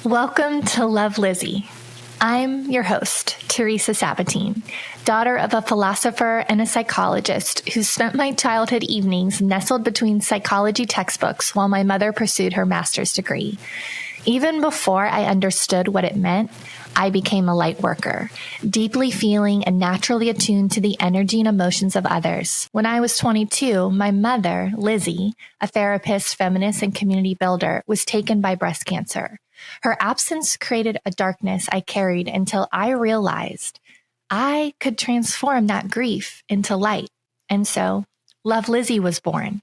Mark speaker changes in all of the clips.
Speaker 1: Welcome to Love Lizzie. I'm your host, Teresa Sabatine, daughter of a philosopher and a psychologist who spent my childhood evenings nestled between psychology textbooks while my mother pursued her master's degree. Even before I understood what it meant, I became a light worker, deeply feeling and naturally attuned to the energy and emotions of others. When I was 22, my mother, Lizzie, a therapist, feminist, and community builder, was taken by breast cancer. Her absence created a darkness I carried until I realized I could transform that grief into light. And so, Love Lizzie was born.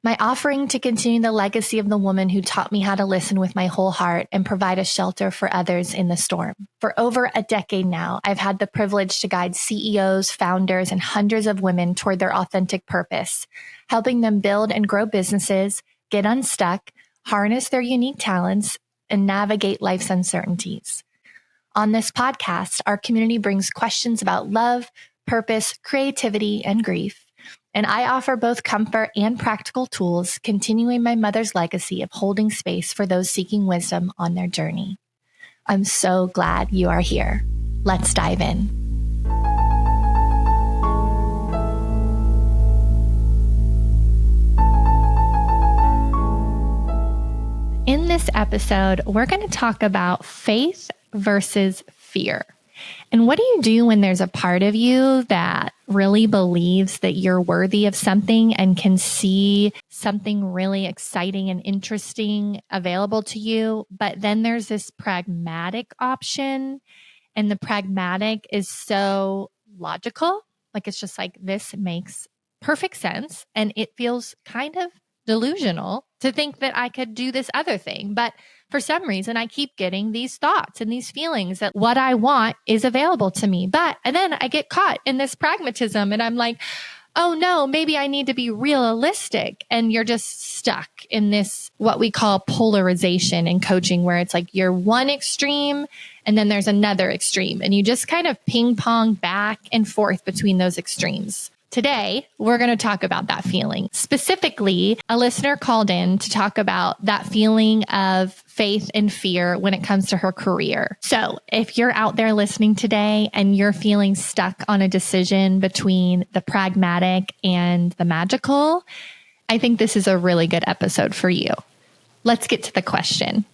Speaker 1: My offering to continue the legacy of the woman who taught me how to listen with my whole heart and provide a shelter for others in the storm. For over a decade now, I've had the privilege to guide CEOs, founders, and hundreds of women toward their authentic purpose, helping them build and grow businesses, get unstuck, harness their unique talents, and navigate life's uncertainties. On this podcast, our community brings questions about love, purpose, creativity, and grief. And I offer both comfort and practical tools, continuing my mother's legacy of holding space for those seeking wisdom on their journey. I'm so glad you are here. Let's dive in. In this episode, we're going to talk about faith versus fear. And what do you do when there's a part of you that really believes that you're worthy of something and can see something really exciting and interesting available to you, but then there's this pragmatic option, and the pragmatic is so logical, like it's just like, this makes perfect sense, and it feels kind of delusional to think that I could do this other thing. But for some reason, I keep getting these thoughts and these feelings that what I want is available to me. And then I get caught in this pragmatism and I'm like, oh no, maybe I need to be realistic. And you're just stuck in this, what we call polarization in coaching, where it's like you're one extreme and then there's another extreme. And you just kind of ping pong back and forth between those extremes. Today, we're going to talk about that feeling. Specifically, a listener called in to talk about that feeling of faith and fear when it comes to her career. So if you're out there listening today and you're feeling stuck on a decision between the pragmatic and the magical, I think this is a really good episode for you. Let's get to the question.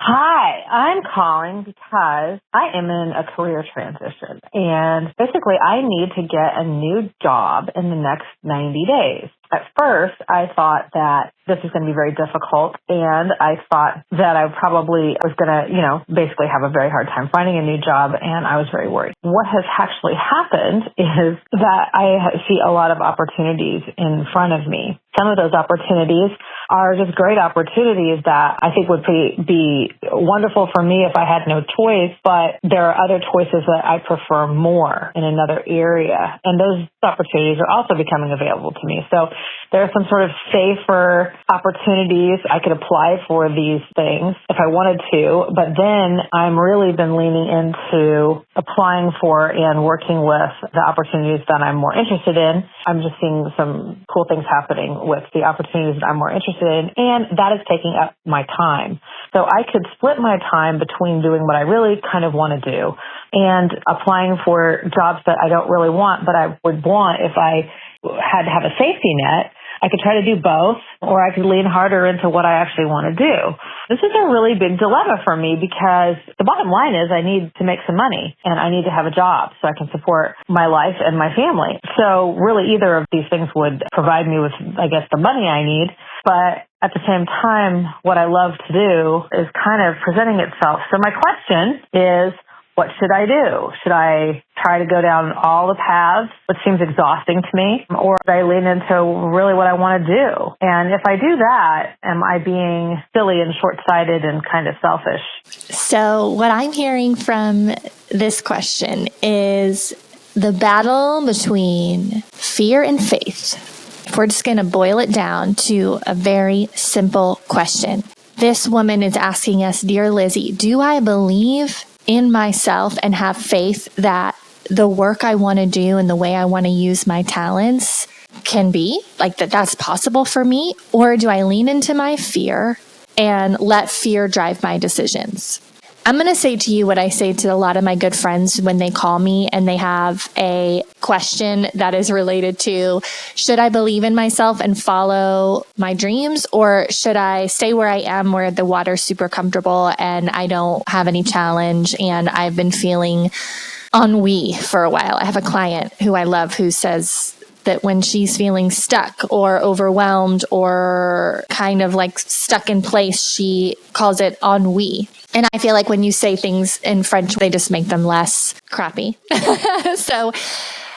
Speaker 2: Hi, I'm calling because I am in a career transition, and basically I need to get a new job in the next 90 days. At first, I thought that this was going to be very difficult, and I thought that I probably was going to, basically have a very hard time finding a new job, and I was very worried. What has actually happened is that I see a lot of opportunities in front of me. Some of those opportunities are just great opportunities that I think would be wonderful for me if I had no choice, but there are other choices that I prefer more in another area, and those opportunities are also becoming available to me. So there are some sort of safer opportunities. I could apply for these things if I wanted to, but then I'm really been leaning into applying for and working with the opportunities that I'm more interested in. I'm just seeing some cool things happening with the opportunities that I'm more interested in, and that is taking up my time. So I could split my time between doing what I really kind of want to do and applying for jobs that I don't really want, but I would want if I had to have a safety net. I could try to do both, or I could lean harder into what I actually want to do. This is a really big dilemma for me because the bottom line is I need to make some money and I need to have a job so I can support my life and my family. So really either of these things would provide me with, I guess, the money I need. But at the same time, what I love to do is kind of presenting itself. So my question is, what should I do? Should I try to go down all the paths, which seems exhausting to me, or should I lean into really what I want to do? And if I do that, am I being silly and short-sighted and kind of selfish?
Speaker 1: So what I'm hearing from this question is the battle between fear and faith. If we're just going to boil it down to a very simple question. This woman is asking us, Dear Lizzie, do I believe in myself and have faith that the work I want to do and the way I want to use my talents can be like that's possible for me? Or do I lean into my fear and let fear drive my decisions. I'm going to say to you what I say to a lot of my good friends when they call me and they have a question that is related to, should I believe in myself and follow my dreams, or should I stay where I am where the water's super comfortable and I don't have any challenge and I've been feeling ennui for a while. I have a client who I love who says that when she's feeling stuck or overwhelmed or kind of like stuck in place, she calls it ennui. And I feel like when you say things in French, they just make them less crappy. So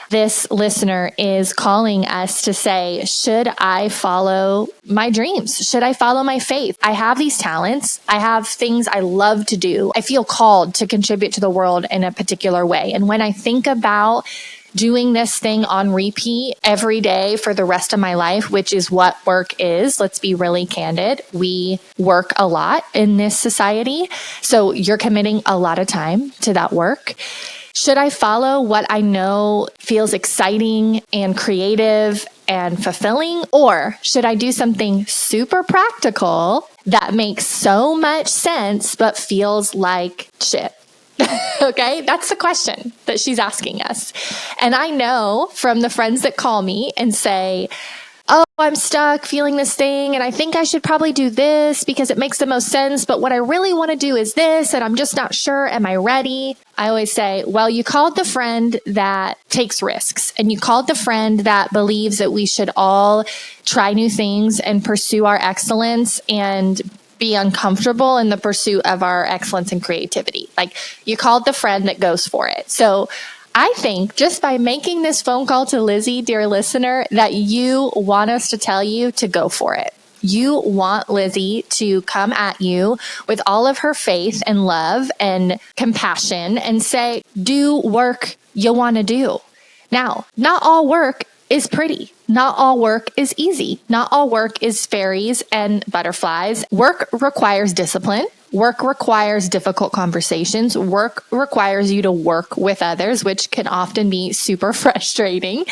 Speaker 1: this listener is calling us to say, should I follow my dreams? Should I follow my faith? I have these talents. I have things I love to do. I feel called to contribute to the world in a particular way. And when I think about doing this thing on repeat every day for the rest of my life, which is what work is. Let's be really candid. We work a lot in this society. So you're committing a lot of time to that work. Should I follow what I know feels exciting and creative and fulfilling? Or should I do something super practical that makes so much sense, but feels like shit? Okay, that's the question that she's asking us. And I know from the friends that call me and say, oh, I'm stuck feeling this thing and I think I should probably do this because it makes the most sense. But what I really want to do is this and I'm just not sure. Am I ready? I always say, well, you called the friend that takes risks and you called the friend that believes that we should all try new things and pursue our excellence and be uncomfortable in the pursuit of our excellence and creativity. Like you called the friend that goes for it. So I think just by making this phone call to Lizzie, dear listener, that you want us to tell you to go for it. You want Lizzie to come at you with all of her faith and love and compassion and say, do work you want to do. Now, not all work is pretty. Not all work is easy. Not all work is fairies and butterflies. Work requires discipline. Work requires difficult conversations. Work requires you to work with others, which can often be super frustrating.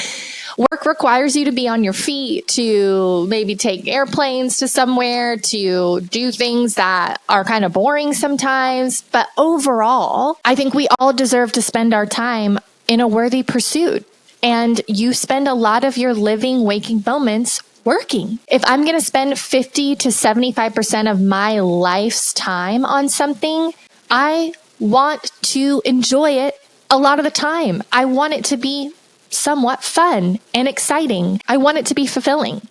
Speaker 1: Work requires you to be on your feet, to maybe take airplanes to somewhere, to do things that are kind of boring sometimes. But overall, I think we all deserve to spend our time in a worthy pursuit. And you spend a lot of your living, waking moments working. If I'm going to spend 50 to 75% of my life's time on something, I want to enjoy it a lot of the time. I want it to be somewhat fun and exciting. I want it to be fulfilling.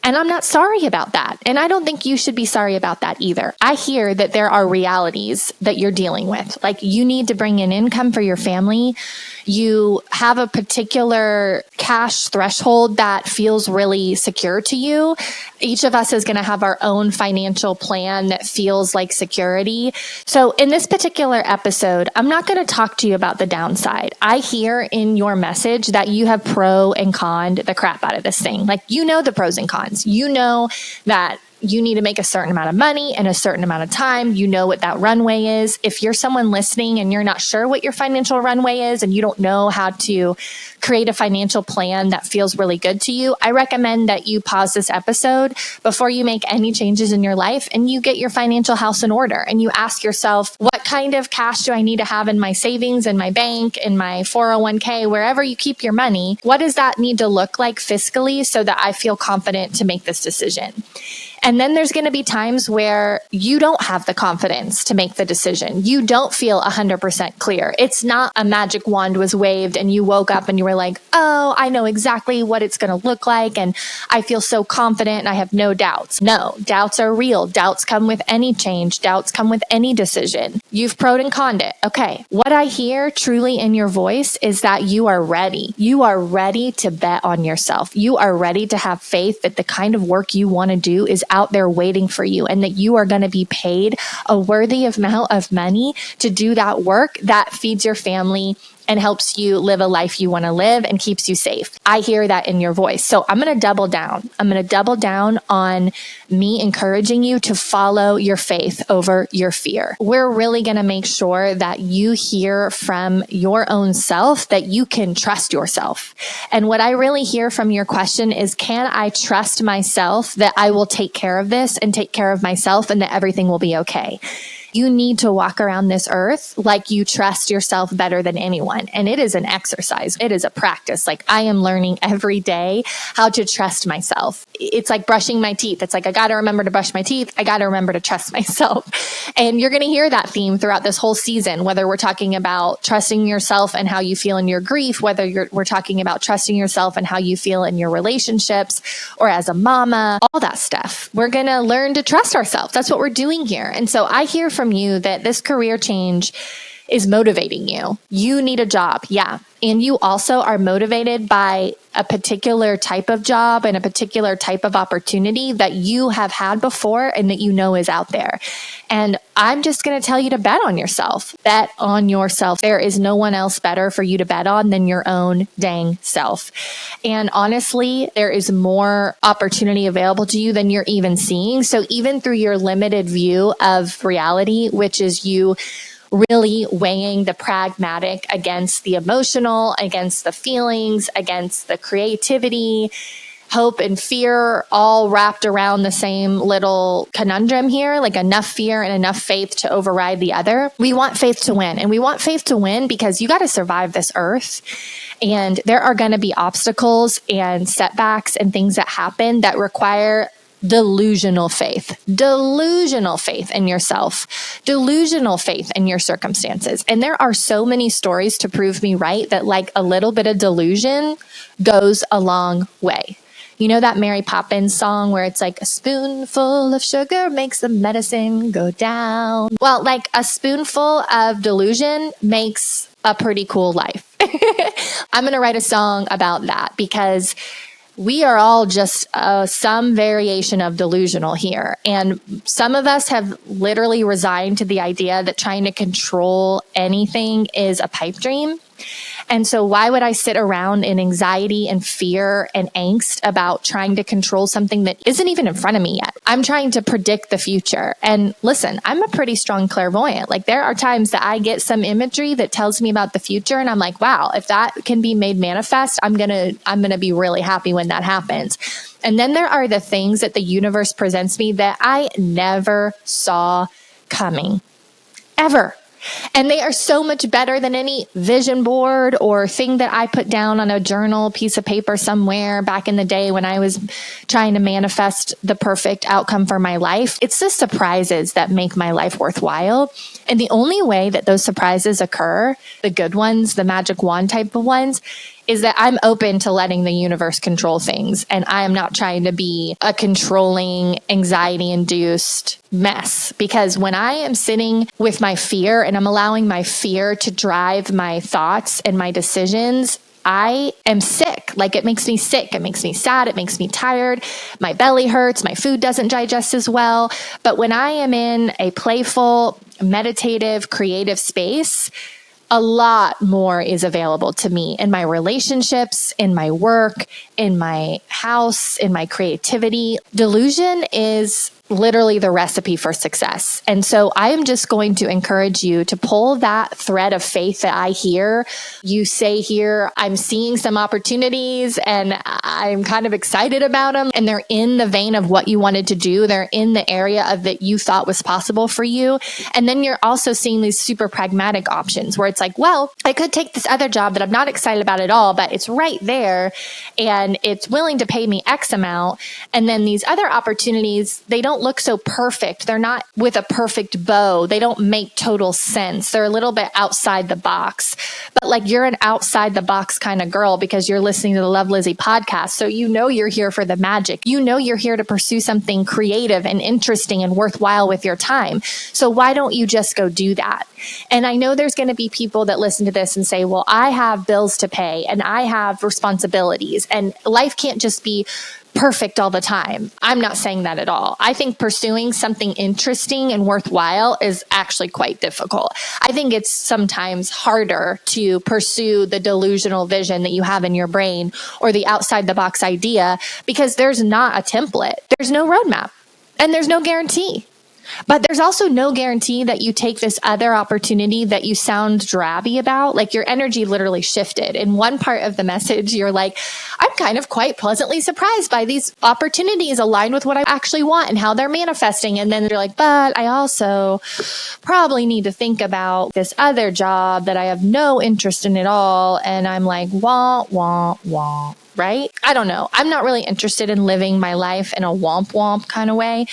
Speaker 1: And I'm not sorry about that. And I don't think you should be sorry about that either. I hear that there are realities that you're dealing with. Like you need to bring in income for your family. You have a particular cash threshold that feels really secure to you. Each of us is going to have our own financial plan that feels like security. So in this particular episode, I'm not going to talk to you about the downside. I hear in your message that you have pro and conned the crap out of this thing. Like, you know, the pros and cons. You know that you need to make a certain amount of money in a certain amount of time. You know what that runway is. If you're someone listening and you're not sure what your financial runway is and you don't know how to create a financial plan that feels really good to you, I recommend that you pause this episode before you make any changes in your life and you get your financial house in order and you ask yourself, what kind of cash do I need to have in my savings, in my bank, in my 401k, wherever you keep your money? What does that need to look like fiscally so that I feel confident to make this decision? And then there's going to be times where you don't have the confidence to make the decision. You don't feel 100% clear. It's not a magic wand was waved and you woke up and you were like, oh, I know exactly what it's going to look like. And I feel so confident and I have no doubts. No, doubts are real. Doubts come with any change. Doubts come with any decision. You've pro'd and conned it. Okay. What I hear truly in your voice is that you are ready. You are ready to bet on yourself. You are ready to have faith that the kind of work you want to do is out there waiting for you and that you are going to be paid a worthy amount of money to do that work that feeds your family and helps you live a life you want to live and keeps you safe. I hear that in your voice. So I'm going to double down. I'm going to double down on me encouraging you to follow your faith over your fear. We're really going to make sure that you hear from your own self that you can trust yourself. And what I really hear from your question is, can I trust myself that I will take care of this and take care of myself and that everything will be okay? You need to walk around this earth like you trust yourself better than anyone. And it is an exercise. It is a practice. Like, I am learning every day how to trust myself. It's like brushing my teeth. It's like, I got to remember to brush my teeth. I got to remember to trust myself. And you're going to hear that theme throughout this whole season, whether we're talking about trusting yourself and how you feel in your grief, whether we're talking about trusting yourself and how you feel in your relationships or as a mama, all that stuff. We're going to learn to trust ourselves. That's what we're doing here. And so I hear from you that this career change is motivating you. You need a job. Yeah. And you also are motivated by a particular type of job and a particular type of opportunity that you have had before and that you know is out there. And I'm just going to tell you to bet on yourself. Bet on yourself. There is no one else better for you to bet on than your own dang self. And honestly, there is more opportunity available to you than you're even seeing. So even through your limited view of reality, which is you really weighing the pragmatic against the emotional, against the feelings, against the creativity, hope and fear, all wrapped around the same little conundrum here, like enough fear and enough faith to override the other. We want faith to win. And we want faith to win because you got to survive this earth. And there are going to be obstacles and setbacks and things that happen that require delusional faith in yourself, delusional faith in your circumstances. And there are so many stories to prove me right that like a little bit of delusion goes a long way. You know that Mary Poppins song where it's like a spoonful of sugar makes the medicine go down? Well, like a spoonful of delusion makes a pretty cool life. I'm going to write a song about that because we are all just some variation of delusional here. And some of us have literally resigned to the idea that trying to control anything is a pipe dream. And so why would I sit around in anxiety and fear and angst about trying to control something that isn't even in front of me yet? I'm trying to predict the future. And listen, I'm a pretty strong clairvoyant. Like there are times that I get some imagery that tells me about the future. And I'm like, wow, if that can be made manifest, I'm going to be really happy when that happens. And then there are the things that the universe presents me that I never saw coming, ever. And they are so much better than any vision board or thing that I put down on a journal, piece of paper somewhere back in the day when I was trying to manifest the perfect outcome for my life. It's the surprises that make my life worthwhile. And the only way that those surprises occur, the good ones, the magic wand type of ones, is that I'm open to letting the universe control things. And I am not trying to be a controlling, anxiety-induced mess. Because when I am sitting with my fear and I'm allowing my fear to drive my thoughts and my decisions, I am sick. Like it makes me sick. It makes me sad. It makes me tired. My belly hurts. My food doesn't digest as well. But when I am in a playful, meditative, creative space, a lot more is available to me in my relationships, in my work, in my house, in my creativity. Delusion is literally the recipe for success. And so I am just going to encourage you to pull that thread of faith that I hear you say here. I'm seeing some opportunities and I'm kind of excited about them. And they're in the vein of what you wanted to do. They're in the area of that you thought was possible for you. And then you're also seeing these super pragmatic options where it's like, well, I could take this other job that I'm not excited about at all, but it's right there and it's willing to pay me X amount. And then these other opportunities, they don't look so perfect. They're not with a perfect bow. They don't make total sense. They're a little bit outside the box, but like you're an outside the box kind of girl because you're listening to the Love Lizzie podcast. So you know you're here for the magic. You know you're here to pursue something creative and interesting and worthwhile with your time. So why don't you just go do that? And I know there's going to be people that listen to this and say, well, I have bills to pay and I have responsibilities and life can't just be perfect all the time. I'm not saying that at all. I think pursuing something interesting and worthwhile is actually quite difficult. I think it's sometimes harder to pursue the delusional vision that you have in your brain or the outside the box idea because there's not a template. There's no roadmap and there's no guarantee. But there's also no guarantee that you take this other opportunity that you sound drabby about. Like your energy literally shifted. In one part of the message, you're like, I'm kind of quite pleasantly surprised by these opportunities aligned with what I actually want and how they're manifesting. And then you're like, but I also probably need to think about this other job that I have no interest in at all. And I'm like, wah, wah, wah. Right? I don't know. I'm not really interested in living my life in a womp womp kind of way.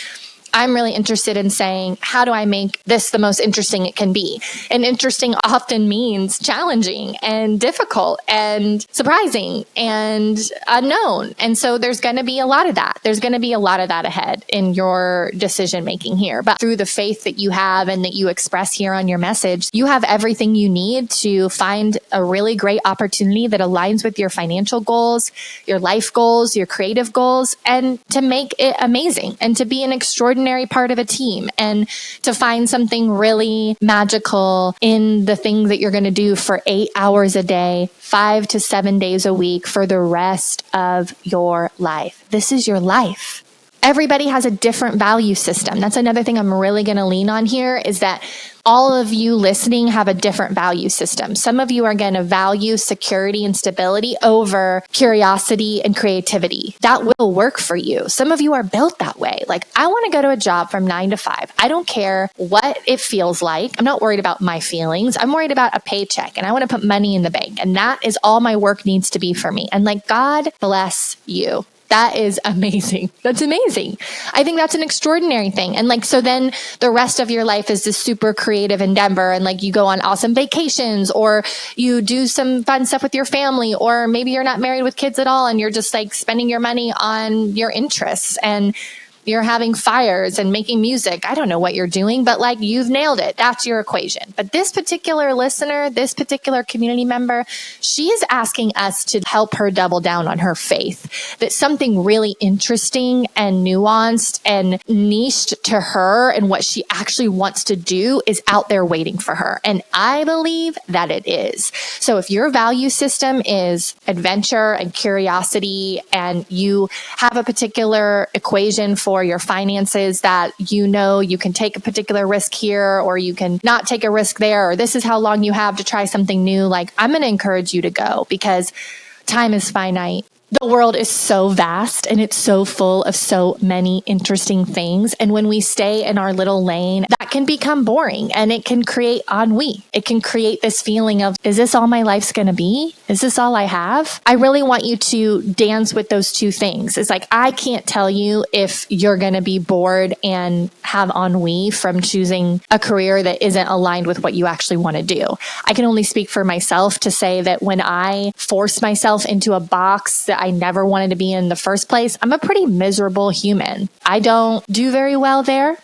Speaker 1: I'm really interested in saying, how do I make this the most interesting it can be? And interesting often means challenging and difficult and surprising and unknown. And so there's going to be a lot of that. There's going to be a lot of that ahead in your decision making here. But through the faith that you have and that you express here on your message, you have everything you need to find a really great opportunity that aligns with your financial goals, your life goals, your creative goals, and to make it amazing and to be an extraordinary part of a team and to find something really magical in the thing that you're going to do for 8 hours a day, 5 to 7 days a week for the rest of your life. This is your life. Everybody has a different value system. That's another thing I'm really going to lean on here is that all of you listening have a different value system. Some of you are going to value security and stability over curiosity and creativity. That will work for you. Some of you are built that way. Like, I want to go to a job from 9 to 5. I don't care what it feels like. I'm not worried about my feelings. I'm worried about a paycheck and I want to put money in the bank. And that is all my work needs to be for me. And like, God bless you. That is amazing. That's amazing. I think that's an extraordinary thing. And like, so then the rest of your life is this super creative endeavor. And like, you go on awesome vacations or you do some fun stuff with your family, or maybe you're not married with kids at all. And you're just like spending your money on your interests and you're having fires and making music. I don't know what you're doing, but like, you've nailed it. That's your equation. But this particular listener, this particular community member, she's asking us to help her double down on her faith that something really interesting and nuanced and niched to her and what she actually wants to do is out there waiting for her. And I believe that it is. So if your value system is adventure and curiosity and you have a particular equation for your finances that you know you can take a particular risk here or you can not take a risk there, or this is how long you have to try something new, like, I'm going to encourage you to go because time is finite. The world is so vast and it's so full of so many interesting things. And when we stay in our little lane, that can become boring and it can create ennui. It can create this feeling of, is this all my life's going to be? Is this all I have? I really want you to dance with those two things. It's like, I can't tell you if you're going to be bored and have ennui from choosing a career that isn't aligned with what you actually want to do. I can only speak for myself to say that when I force myself into a box that I never wanted to be in the first place, I'm a pretty miserable human. I don't do very well there.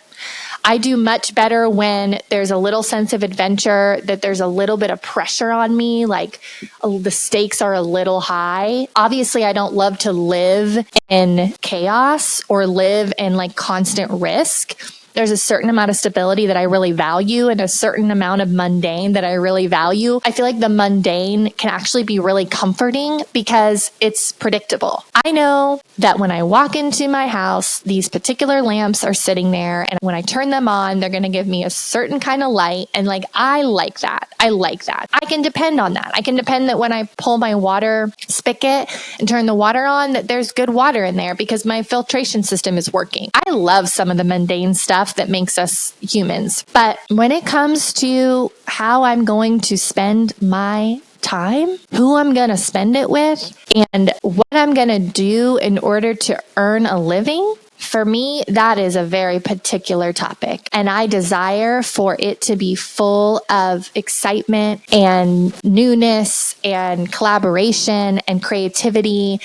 Speaker 1: I do much better when there's a little sense of adventure, that there's a little bit of pressure on me, like the stakes are a little high. Obviously, I don't love to live in chaos or live in like constant risk. There's a certain amount of stability that I really value and a certain amount of mundane that I really value. I feel like the mundane can actually be really comforting because it's predictable. I know that when I walk into my house, these particular lamps are sitting there, and when I turn them on, they're going to give me a certain kind of light. And like, I like that. I like that. I can depend on that. I can depend that when I pull my water spigot and turn the water on, that there's good water in there because my filtration system is working. I love some of the mundane stuff that makes us humans. But when it comes to how I'm going to spend my time, who I'm going to spend it with, and what I'm going to do in order to earn a living, for me, that is a very particular topic. And I desire for it to be full of excitement and newness and collaboration and creativity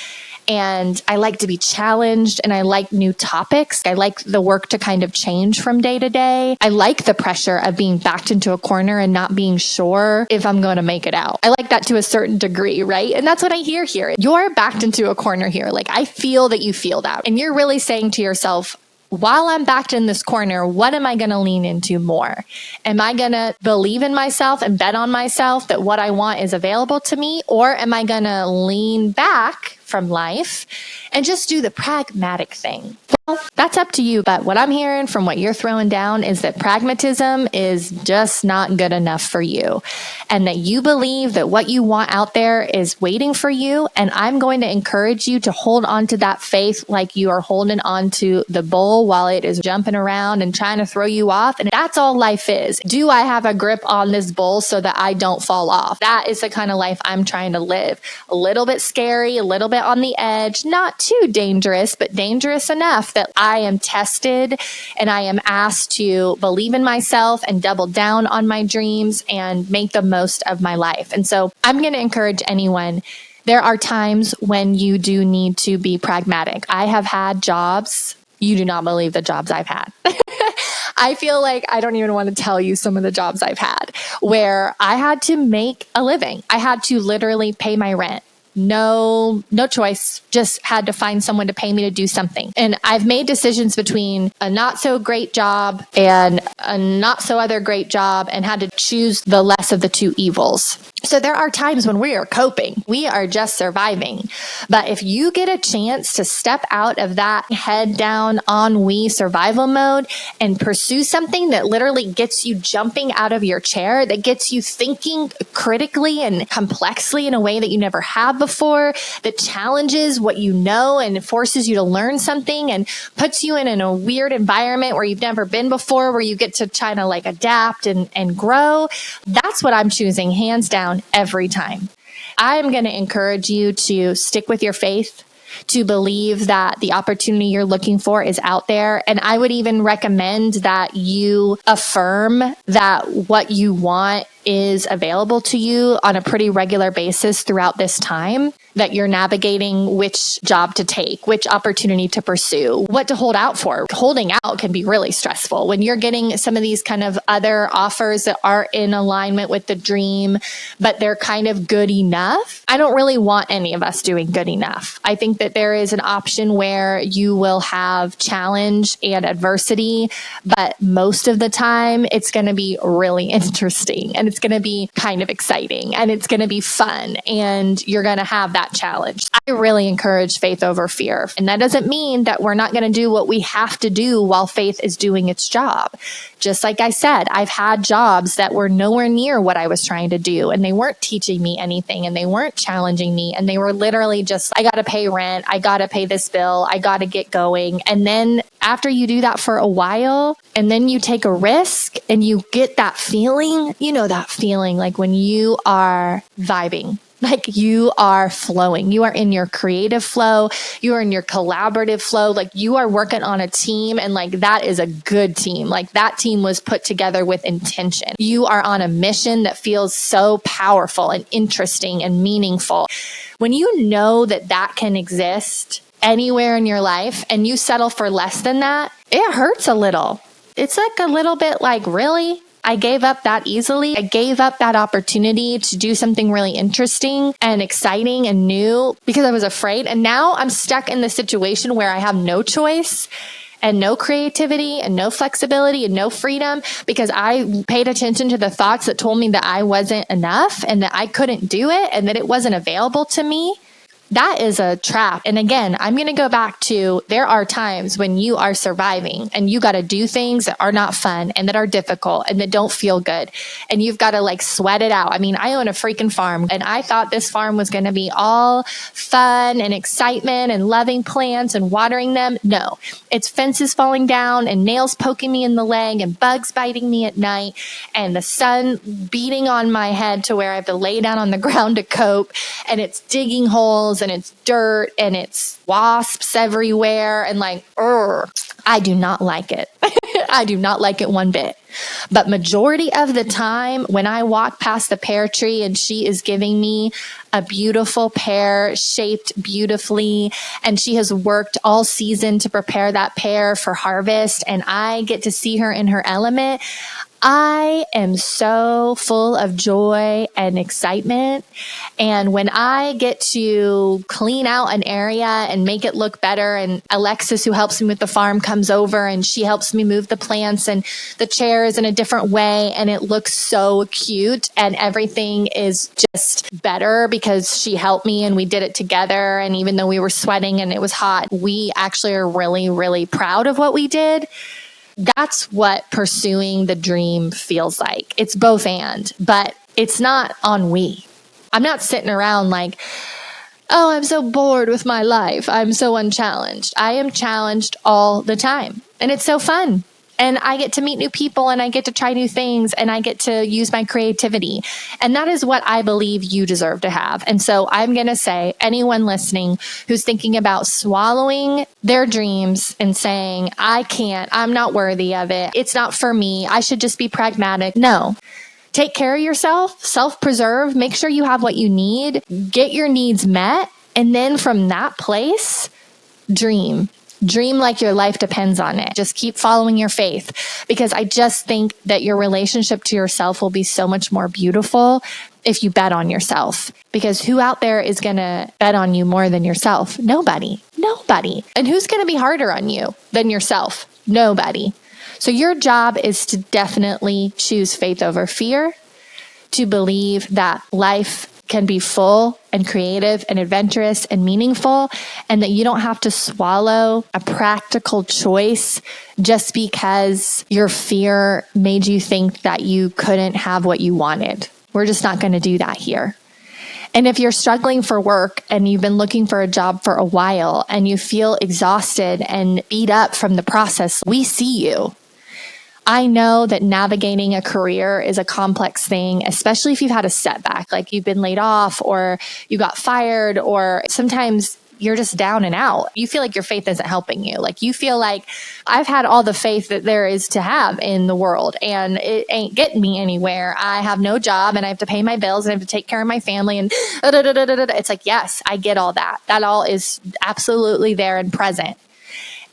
Speaker 1: and I like to be challenged, and I like new topics. I like the work to kind of change from day to day. I like the pressure of being backed into a corner and not being sure if I'm going to make it out. I like that to a certain degree, right? And that's what I hear here. You're backed into a corner here. Like, I feel that you feel that. And you're really saying to yourself, while I'm backed in this corner, what am I going to lean into more? Am I going to believe in myself and bet on myself that what I want is available to me? Or am I going to lean back from life and just do the pragmatic thing? Well, that's up to you. But what I'm hearing from what you're throwing down is that pragmatism is just not good enough for you, and that you believe that what you want out there is waiting for you. And I'm going to encourage you to hold on to that faith like you are holding on to the bull while it is jumping around and trying to throw you off. And that's all life is. Do I have a grip on this bull so that I don't fall off? That is the kind of life I'm trying to live. A little bit scary, a little bit on the edge, not too dangerous, but dangerous enough that I am tested and I am asked to believe in myself and double down on my dreams and make the most of my life. And so I'm going to encourage anyone. There are times when you do need to be pragmatic. I have had jobs. You do not believe the jobs I've had. I feel like I don't even want to tell you some of the jobs I've had where I had to make a living. I had to literally pay my rent. No choice. Just had to find someone to pay me to do something. And I've made decisions between a not so great job and a not so other great job and had to choose the less of the two evils. So there are times when we are coping. We are just surviving. But if you get a chance to step out of that head down ennui survival mode and pursue something that literally gets you jumping out of your chair, that gets you thinking critically and complexly in a way that you never have before, that challenges what you know and forces you to learn something and puts you in a weird environment where you've never been before, where you get to try to like adapt and grow. That's what I'm choosing, hands down, every time. I'm going to encourage you to stick with your faith, to believe that the opportunity you're looking for is out there. And I would even recommend that you affirm that what you want is available to you on a pretty regular basis throughout this time that you're navigating which job to take, which opportunity to pursue, what to hold out for. Holding out can be really stressful when you're getting some of these kind of other offers that are in alignment with the dream, but they're kind of good enough. I don't really want any of us doing good enough. I think that there is an option where you will have challenge and adversity, but most of the time it's going to be really interesting and it's going to be kind of exciting and it's going to be fun and you're going to have that challenge. I really encourage faith over fear. And that doesn't mean that we're not going to do what we have to do while faith is doing its job. Just like I said, I've had jobs that were nowhere near what I was trying to do, and they weren't teaching me anything, and they weren't challenging me, and they were literally just, I got to pay rent, I got to pay this bill, I got to get going. And then after you do that for a while, and then you take a risk and you get that feeling, you know, that feeling like when you are vibing, like you are flowing, you are in your creative flow, you are in your collaborative flow, like you are working on a team, and like that is a good team. Like that team was put together with intention. You are on a mission that feels so powerful and interesting and meaningful. When you know that that can exist anywhere in your life and you settle for less than that, it hurts a little. It's like a little bit like, really? I gave up that easily. I gave up that opportunity to do something really interesting and exciting and new because I was afraid. And now I'm stuck in the situation where I have no choice and no creativity and no flexibility and no freedom because I paid attention to the thoughts that told me that I wasn't enough and that I couldn't do it and that it wasn't available to me. That is a trap. And again, I'm going to go back to there are times when you are surviving and you got to do things that are not fun and that are difficult and that don't feel good. And you've got to like sweat it out. I mean, I own a freaking farm and I thought this farm was going to be all fun and excitement and loving plants and watering them. No, it's fences falling down and nails poking me in the leg and bugs biting me at night and the sun beating on my head to where I have to lay down on the ground to cope, and it's digging holes and it's dirt and it's wasps everywhere and like, I do not like it. I do not like it one bit. But majority of the time when I walk past the pear tree and she is giving me a beautiful pear shaped beautifully, and she has worked all season to prepare that pear for harvest, and I get to see her in her element, I am so full of joy and excitement. And when I get to clean out an area and make it look better, and Alexis, who helps me with the farm, comes over and she helps me move the plants and the chairs in a different way, and it looks so cute and everything is just better because she helped me and we did it together. And even though we were sweating and it was hot, we actually are really, really proud of what we did. That's what pursuing the dream feels like. It's both and, but it's not ennui. I'm not sitting around like, oh, I'm so bored with my life. I'm so unchallenged. I am challenged all the time. And it's so fun. And I get to meet new people and I get to try new things and I get to use my creativity. And that is what I believe you deserve to have. And so I'm going to say, anyone listening who's thinking about swallowing their dreams and saying, I can't, I'm not worthy of it, it's not for me, I should just be pragmatic. No. Take care of yourself, self-preserve, make sure you have what you need, get your needs met. And then from that place, dream. Dream like your life depends on it. Just keep following your faith, because I just think that your relationship to yourself will be so much more beautiful if you bet on yourself. Because who out there is going to bet on you more than yourself? Nobody. And who's going to be harder on you than yourself? Nobody. So your job is to definitely choose faith over fear, to believe that life can be full and creative and adventurous and meaningful, and that you don't have to swallow a practical choice just because your fear made you think that you couldn't have what you wanted. We're just not going to do that here. And if you're struggling for work and you've been looking for a job for a while and you feel exhausted and beat up from the process, we see you. I know that navigating a career is a complex thing, especially if you've had a setback, like you've been laid off or you got fired, or sometimes you're just down and out. You feel like your faith isn't helping you. Like you feel like, I've had all the faith that there is to have in the world and it ain't getting me anywhere. I have no job and I have to pay my bills and I have to take care of my family and it's like, yes, I get all that. That all is absolutely there and present.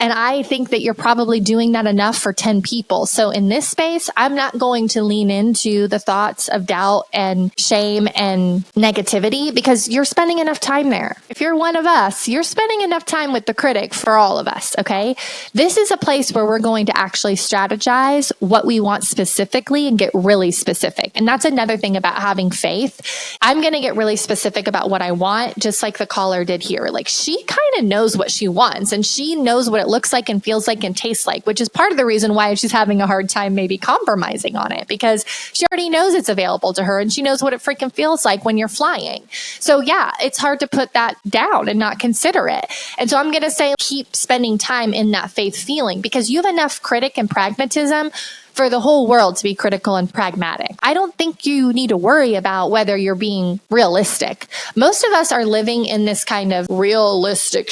Speaker 1: And I think that you're probably doing that enough for 10 people. So in this space, I'm not going to lean into the thoughts of doubt and shame and negativity, because you're spending enough time there. If you're one of us, you're spending enough time with the critic for all of us, okay? This is a place where we're going to actually strategize what we want specifically and get really specific. And that's another thing about having faith. I'm going to get really specific about what I want, just like the caller did here. Like she kind of knows what she wants and she knows what it looks like and feels like and tastes like, which is part of the reason why she's having a hard time maybe compromising on it, because she already knows it's available to her and she knows what it freaking feels like when you're flying. So yeah, it's hard to put that down and not consider it. And so I'm going to say, keep spending time in that faith feeling, because you have enough critic and pragmatism for the whole world to be critical and pragmatic. I don't think you need to worry about whether you're being realistic. Most of us are living in this kind of realistic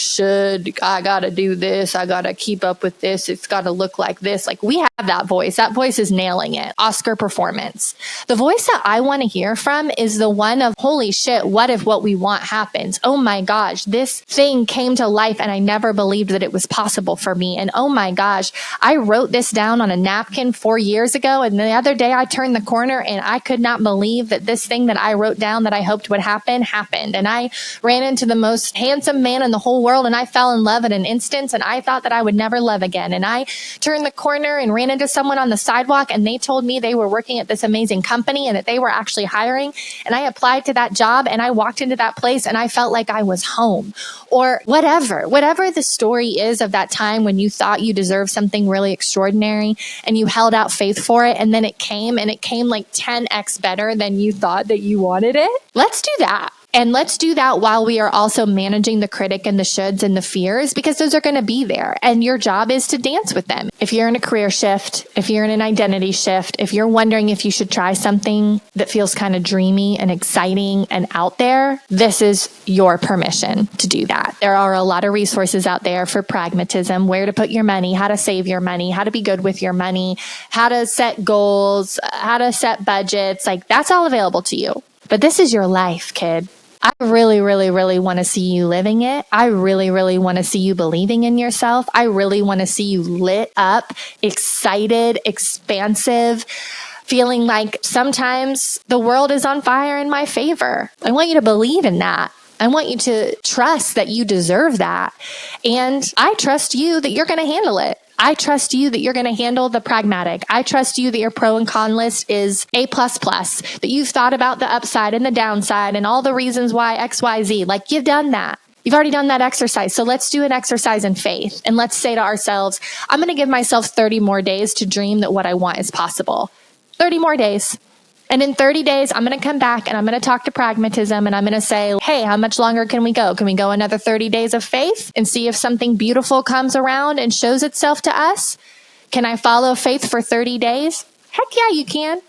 Speaker 1: I gotta do this, I gotta keep up with this, it's gotta look like this. Like we have that voice. That voice is nailing it. Oscar performance. The voice that I want to hear from is the one of, holy shit, what if what we want happens? Oh my gosh, this thing came to life and I never believed that it was possible for me. And oh my gosh, I wrote this down on a napkin 4 years ago, and the other day I turned the corner and I could not believe that this thing that I wrote down that I hoped would happen happened. And I ran into the most handsome man in the whole world and I fell in love in an instant, and I thought that I would never love again. And I turned the corner and ran into someone on the sidewalk and they told me they were working at this amazing company and that they were actually hiring, and I applied to that job and I walked into that place and I felt like I was home. Or whatever the story is of that time when you thought you deserved something really extraordinary and you held out faith for it, and then it came like 10x better than you thought that you wanted it. Let's do that. And let's do that while we are also managing the critic and the shoulds and the fears, because those are going to be there. And your job is to dance with them. If you're in a career shift, if you're in an identity shift, if you're wondering if you should try something that feels kind of dreamy and exciting and out there, this is your permission to do that. There are a lot of resources out there for pragmatism, where to put your money, how to save your money, how to be good with your money, how to set goals, how to set budgets. Like, that's all available to you. But this is your life, kid. I really, really, really want to see you living it. I really, really want to see you believing in yourself. I really want to see you lit up, excited, expansive, feeling like sometimes the world is on fire in my favor. I want you to believe in that. I want you to trust that you deserve that. And I trust you that you're going to handle it. I trust you that you're going to handle the pragmatic. I trust you that your pro and con list is A++, that you've thought about the upside and the downside and all the reasons why X, Y, Z. Like, you've done that. You've already done that exercise. So let's do an exercise in faith. And let's say to ourselves, I'm going to give myself 30 more days to dream that what I want is possible. 30 more days. And in 30 days, I'm going to come back and I'm going to talk to pragmatism and I'm going to say, hey, how much longer can we go? Can we go another 30 days of faith and see if something beautiful comes around and shows itself to us? Can I follow faith for 30 days? Heck yeah, you can.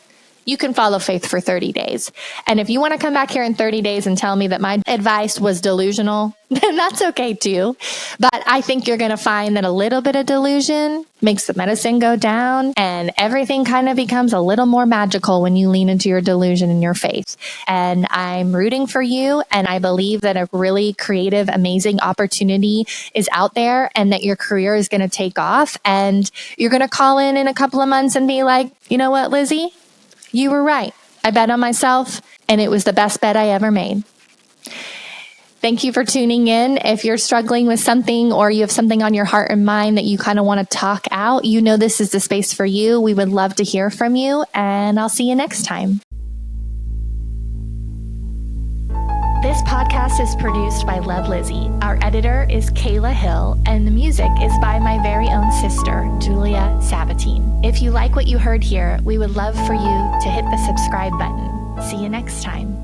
Speaker 1: You can follow faith for 30 days. And if you want to come back here in 30 days and tell me that my advice was delusional, then that's okay too. But I think you're going to find that a little bit of delusion makes the medicine go down and everything kind of becomes a little more magical when you lean into your delusion and your faith. And I'm rooting for you. And I believe that a really creative, amazing opportunity is out there and that your career is going to take off. And you're going to call in a couple of months and be like, you know what, Lizzie? You were right. I bet on myself, and it was the best bet I ever made. Thank you for tuning in. If you're struggling with something or you have something on your heart and mind that you kind of want to talk out, you know this is the space for you. We would love to hear from you, and I'll see you next time. This podcast is produced by Love Lizzie. Our editor is Kayla Hill, and the music is by my very own sister, Julia Sabatine. If you like what you heard here, we would love for you to hit the subscribe button. See you next time.